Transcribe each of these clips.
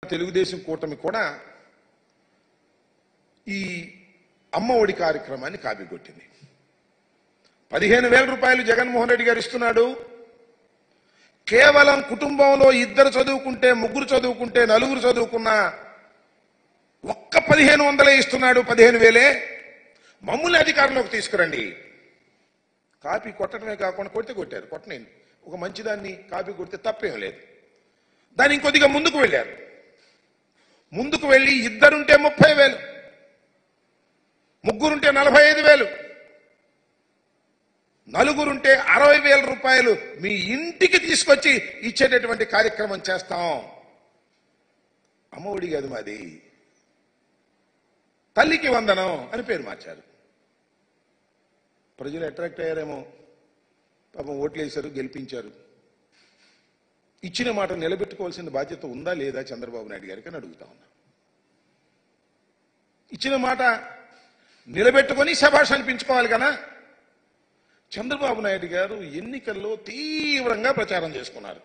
తెలుగుదేశం కూటమి కూడా ఈ అమ్మ ఒడి కార్యక్రమాన్ని కాపీకొట్టింది. 15,000 రూపాయలు జగన్మోహన్ రెడ్డి గారు ఇస్తున్నాడు. కేవలం కుటుంబంలో ఇద్దరు చదువుకుంటే, ముగ్గురు చదువుకుంటే, నలుగురు చదువుకున్నా ఒక్క 1,500 ఇస్తున్నాడు. 15,000 మమ్మల్ని అధికారంలోకి తీసుకురండి. కాపీ కొట్టడమే కాకుండా కొట్టారు. కొట్టనేయండి. ఒక మంచిదాన్ని కాపీ కొడితే తప్పేం లేదు. దాన్ని ఇంకొద్దిగా ముందుకు వెళ్ళారు. ముందుకు వెళ్ళి ఇద్దరుంటే 30,000, ముగ్గురుంటే 45,000, నలుగురుంటే 60,000 రూపాయలు మీ ఇంటికి తీసుకొచ్చి ఇచ్చేటటువంటి కార్యక్రమం చేస్తాం. అమ్మఒడి కాదు మాది, తల్లికి వందనం అని పేరు మార్చారు. ప్రజలు అట్రాక్ట్ అయ్యారేమో, పాపం ఓట్లు వేశారు, గెలిపించారు. ఇచ్చిన మాట నిలబెట్టుకోవాల్సిన బాధ్యత ఉందా లేదా చంద్రబాబు నాయుడు గారికి అని అడుగుతా ఉన్నా. ఇచ్చిన మాట నిలబెట్టుకొని శభాష్ అనిపించుకోవాలి కదా. చంద్రబాబు నాయుడు గారు ఎన్నికల్లో తీవ్రంగా ప్రచారం చేసుకున్నారు.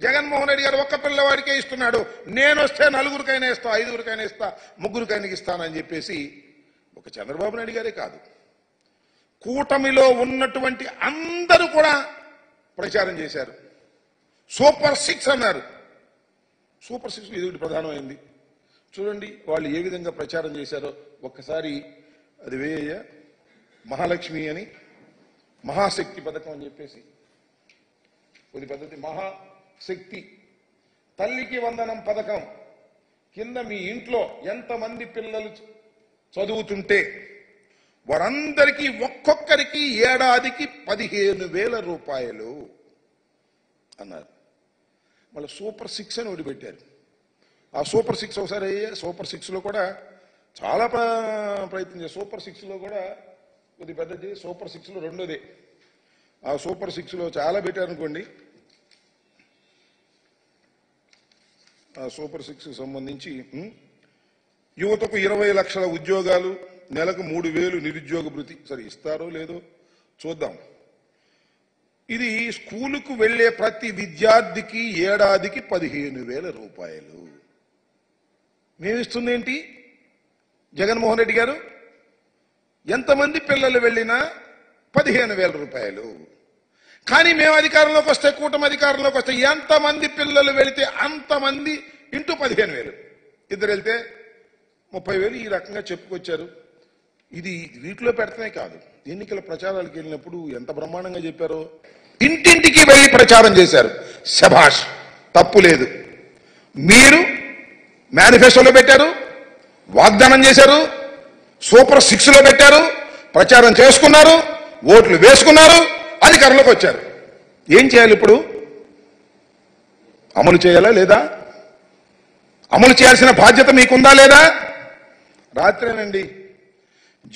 జగన్మోహన్ రెడ్డి గారు ఒక్క పిల్లవాడికే ఇస్తున్నాడు, నేను వస్తే నలుగురికైనా ఇస్తా, ఐదుగురికైనా ఇస్తా, ముగ్గురికైనా ఇస్తానని చెప్పేసి ఒక చంద్రబాబు నాయుడు గారే కాదు, కూటమిలో ఉన్నటువంటి అందరూ కూడా ప్రచారం చేశారు. సూపర్ 6 అన్నారు. సూపర్ 6 ఇది ప్రధానమైంది. చూడండి వాళ్ళు ఏ విధంగా ప్రచారం చేశారో ఒక్కసారి. అది వేయ మహాలక్ష్మి అని, మహాశక్తి పథకం అని చెప్పేసి కొద్ది పద్ధతి, మహాశక్తి తల్లికి వందనం పథకం కింద మీ ఇంట్లో ఎంతమంది పిల్లలు చదువుతుంటే వారందరికీ ఒక్కొక్కరికి ఏడాదికి 15,000 రూపాయలు అన్నారు. మళ్ళీ సూపర్ 6 అని వదిలిపెట్టారు. ఆ సూపర్ 6 ఒకసారి సూపర్ 6లో కూడా చాలా ప్రయత్నం చేశారు. సూపర్ 6లో కూడా కొద్ది పెద్దది. సూపర్ 6లో రెండోదే. ఆ సూపర్ 6లో చాలా పెట్టారనుకోండి. ఆ సూపర్ 6కి సంబంధించి యువతకు 20 లక్షల ఉద్యోగాలు, నెలకు 3,000 నిరుద్యోగ భృతి. సరే ఇస్తారో లేదో చూద్దాం. ఇది స్కూలుకు వెళ్లే ప్రతి విద్యార్థికి ఏడాదికి 15,000 రూపాయలు. మేమిస్తుంది ఏంటి జగన్మోహన్ రెడ్డి గారు? ఎంతమంది పిల్లలు వెళ్ళినా 15,000 రూపాయలు. కానీ మేము అధికారంలోకి వస్తే, కూటమి అధికారంలోకి వస్తే ఎంతమంది పిల్లలు వెళితే అంతమంది ఇంటూ 15,000. ఇద్దరు వెళ్తే 30,000 ఈ రకంగా చెప్పుకొచ్చారు. ఇది వీటిలో పెడతామే కాదు, ఎన్నికల ప్రచారాలకు వెళ్ళినప్పుడు ఎంత బ్రహ్మాండంగా చెప్పారో. ఇంటింటికి వెళ్ళి ప్రచారం చేశారు. శభాష్, తప్పు లేదు. మీరు మేనిఫెస్టోలో పెట్టారు, వాగ్దానం చేశారు, సూపర్ 6లో పెట్టారు, ప్రచారం చేసుకున్నారు, ఓట్లు వేసుకున్నారు, అధికారంలోకి వచ్చారు. ఏం చేయాలి ఇప్పుడు? అమలు చేయాలా లేదా? అమలు చేయాల్సిన బాధ్యత మీకుందా లేదా? రాత్రేనండి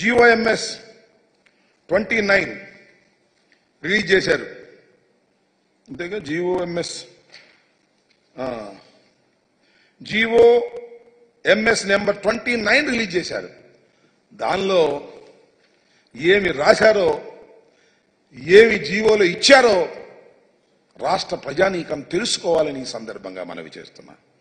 GOMS 29 రిలీజ్ చేశారు. అంతేగా GOMS నెంబర్ 29 రిలీజ్ చేశారు. దానిలో ఏమి రాశారో, ఏమి జీవోలో ఇచ్చారో రాష్ట్ర ప్రజానీకం తెలుసుకోవాలని ఈ సందర్భంగా మనవి చేస్తున్నా.